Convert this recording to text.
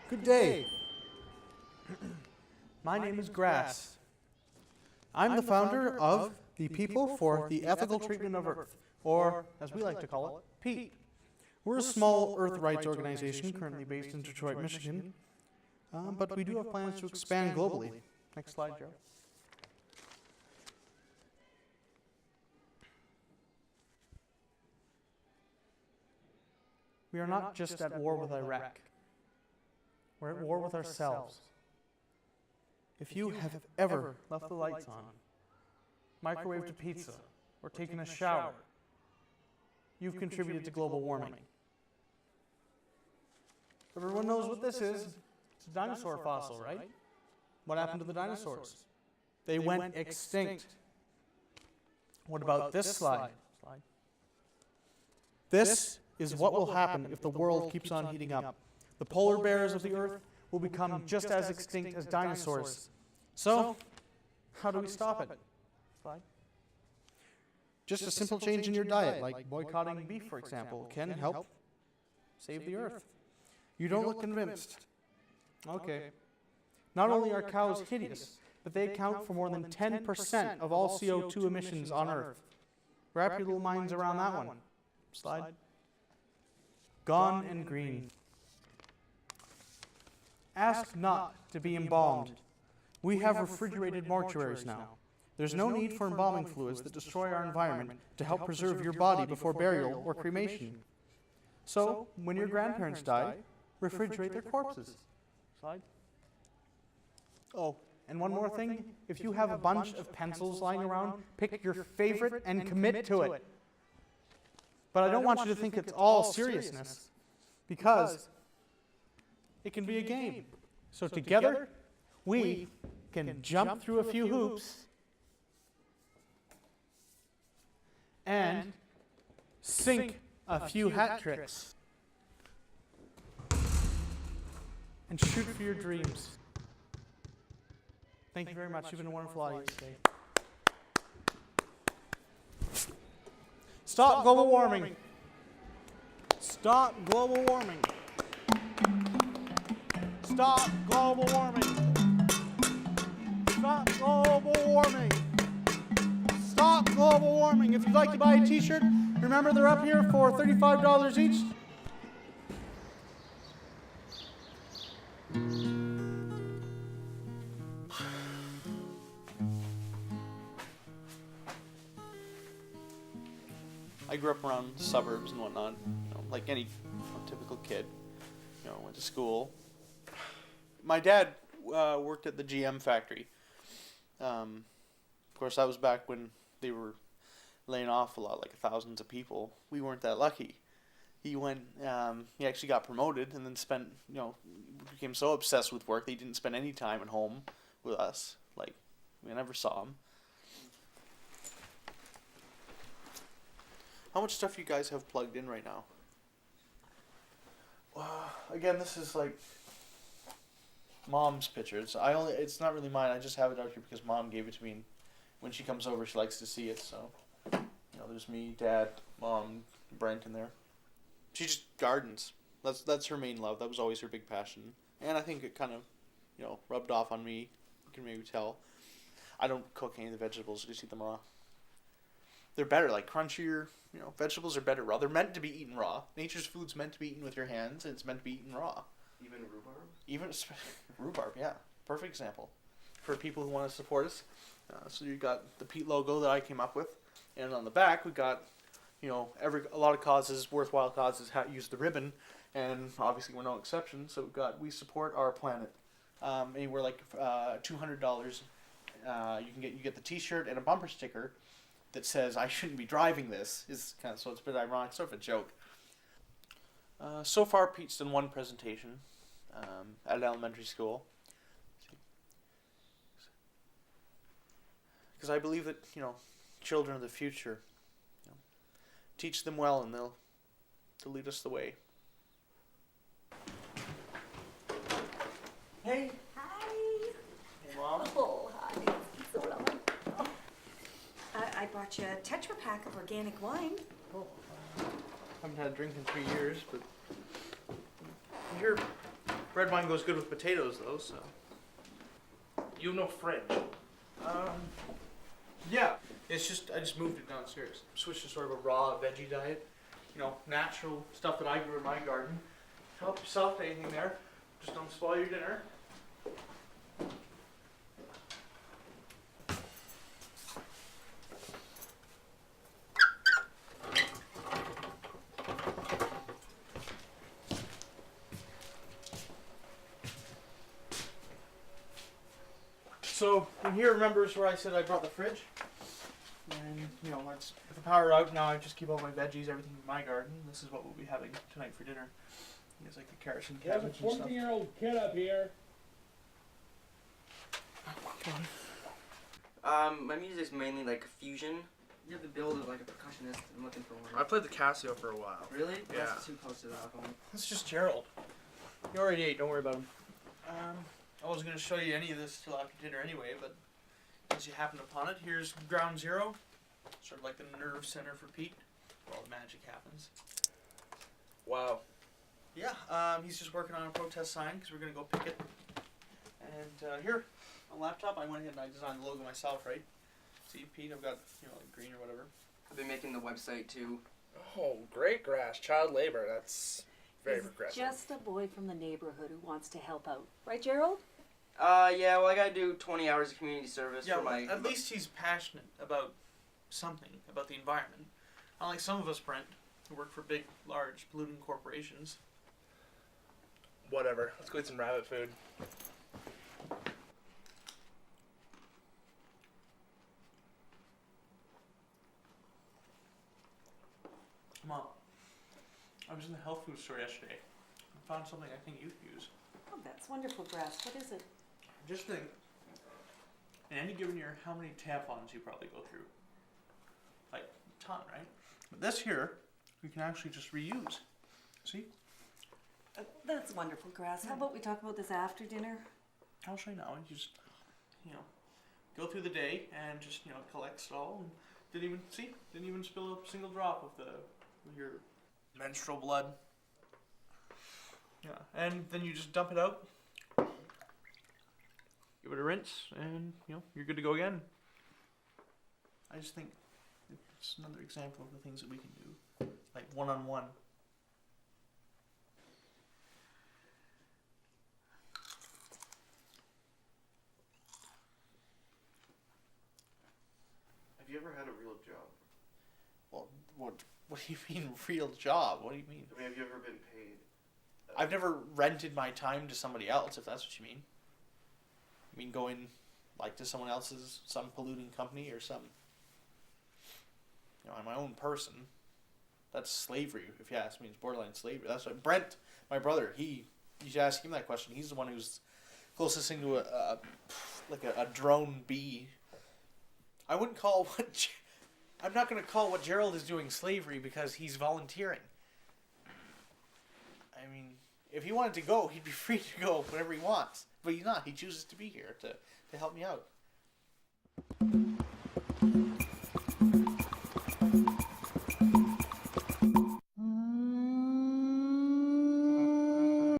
Good day. My name is Grass. I'm the founder of the People for the Ethical Treatment of Earth, or as we like to call it, PETE. We're a small Earth rights organization currently based in Detroit, Michigan, but we do have plans to expand globally. Next slide, Joe. We are not just at war with Iraq. We're at war with ourselves. If you have ever left the lights on, microwaved a pizza, or taken a shower, you've contributed to global warming. Everyone knows what this is. It's a dinosaur fossil, right? What happened to the dinosaurs? They went extinct. What about this slide? This is what will happen if the world keeps on heating up. The polar bears of the Earth will become just as extinct as dinosaurs. So, how do we stop it? Slide. Just a simple change in your diet, like boycotting beef, for example, can help save the Earth. You don't look convinced. Okay. Not only are cows hideous, but they account for more than 10% of all CO2 emissions on Earth. Wrap your little minds around that one. Slide. Gone and green. Ask not to be embalmed. We have refrigerated mortuaries now. There's no need for embalming fluids that destroy our environment to help preserve your body before burial or cremation. So, when your grandparents die, refrigerate their corpses. Slide. Oh, and one more thing. If you have a bunch of pencils lying around, pick your favorite and commit to it. But I don't want you to think it's all seriousness, because it can be a game. So together, we can jump through a few hoops and sink a few hat tricks and shoot for your dreams. Thank you very much. You've been a wonderful audience today. Stop global warming. Stop global warming. Stop global warming. Stop global warming. Stop global warming. If you'd like to buy a t-shirt, remember they're up here for $35 each. I grew up around suburbs and whatnot, like any typical kid. Went to school. My dad worked at the GM factory. Of course, that was back when they were laying off a lot, like thousands of people. We weren't that lucky. He went. He actually got promoted, and then spent. Became so obsessed with work that he didn't spend any time at home with us. Like, we never saw him. How much stuff you guys have plugged in right now? Again, this is like Mom's pictures. It's not really mine. I just have it out here because Mom gave it to me. And when she comes over, she likes to see it. So, there's me, Dad, Mom, Brent in there. She just gardens. That's her main love. That was always her big passion. And I think it kind of, rubbed off on me. You can maybe tell. I don't cook any of the vegetables. I just eat them raw. They're better, like crunchier. Vegetables are better raw. They're meant to be eaten raw. Nature's food's meant to be eaten with your hands, and it's meant to be eaten raw. Even rhubarb? Even rhubarb, yeah. Perfect example. For people who want to support us. So you got the PETE logo that I came up with. And on the back, we got, a lot of causes, worthwhile causes, use the ribbon. And obviously we're no exception. So we support our planet. Anywhere like $200. You get the t-shirt and a bumper sticker that says I shouldn't be driving this. So it's a bit ironic, sort of a joke. So far, Pete's done one presentation at an elementary school. Because I believe that, children are the future. Teach them well and they'll lead us the way. Hey. Hi. Hey, Mom. Oh, hi. So long. I brought you a Tetra Pak of organic wine. Haven't had a drink in 3 years, but you're Red wine goes good with potatoes, though, so. You have no fridge. Yeah. It's just, I just moved it downstairs. Switched to sort of a raw veggie diet. You know, natural stuff that I grew in my garden. Help yourself to anything there. Just don't spoil your dinner. So, in here remembers where I said I brought the fridge. And, you know, with the power out now, I just keep all my veggies, everything in my garden. This is what we'll be having tonight for dinner. It's like the carrots and There's a cabbage and stuff. 14-year-old kid up here. My music's mainly like fusion. You have the build of like a percussionist. I'm looking for I one. played the Casio for a while. Really? Yeah. That's too close to the iPhone. It's just Gerald. He already ate, don't worry about him. I wasn't going to show you any of this till after dinner anyway, but as you happen upon it, here's Ground Zero. Sort of like the nerve center for Pete, where all the magic happens. Wow. Yeah, he's just working on a protest sign because we're going to go pick it. And here, on laptop, I went ahead and I designed the logo myself, right? See, Pete, I've got, you know, like green or whatever. I've been making the website too. Oh, great grass. Child labor. That's very He's progressive. just a boy from the neighborhood who wants to help out. Right, Gerald? Yeah, well, I gotta do 20 hours of community service Yeah, for my. at least he's passionate about something, about the environment. Unlike some of us, Brent, who work for big, large, polluting corporations. Whatever. Let's go eat some rabbit food. Mom, I was in the health food store yesterday and found something I think you could use. Oh, that's wonderful, Grass. What is it? Just think, in any given year, how many tampons you probably go through? Like, a ton, right? But this here, we can actually just reuse. See? That's wonderful, Grass. How about we talk about this after dinner? I'll show you now. You just, you know, go through the day and just, you know, collect it all. And didn't even spill a single drop of your menstrual blood. Yeah, and then you just dump it out. Give it a rinse, and you know you're good to go again. I just think it's another example of the things that we can do, like one-on-one. Have you ever had a real job? Well, what do you mean real job? What do you mean? I mean, have you ever been paid? I've never rented my time to somebody else, if that's what you mean. I mean going like to someone else's, some polluting company or some, you know, I'm my own person. That's slavery, if you ask me. It's borderline slavery. That's what Brent, my brother, you should ask him that question. He's the one who's closest thing to a drone bee. I wouldn't call I'm not going to call what Gerald is doing slavery because he's volunteering. I mean, if he wanted to go, he'd be free to go whenever he wants. But he's not. He chooses to be here to help me out.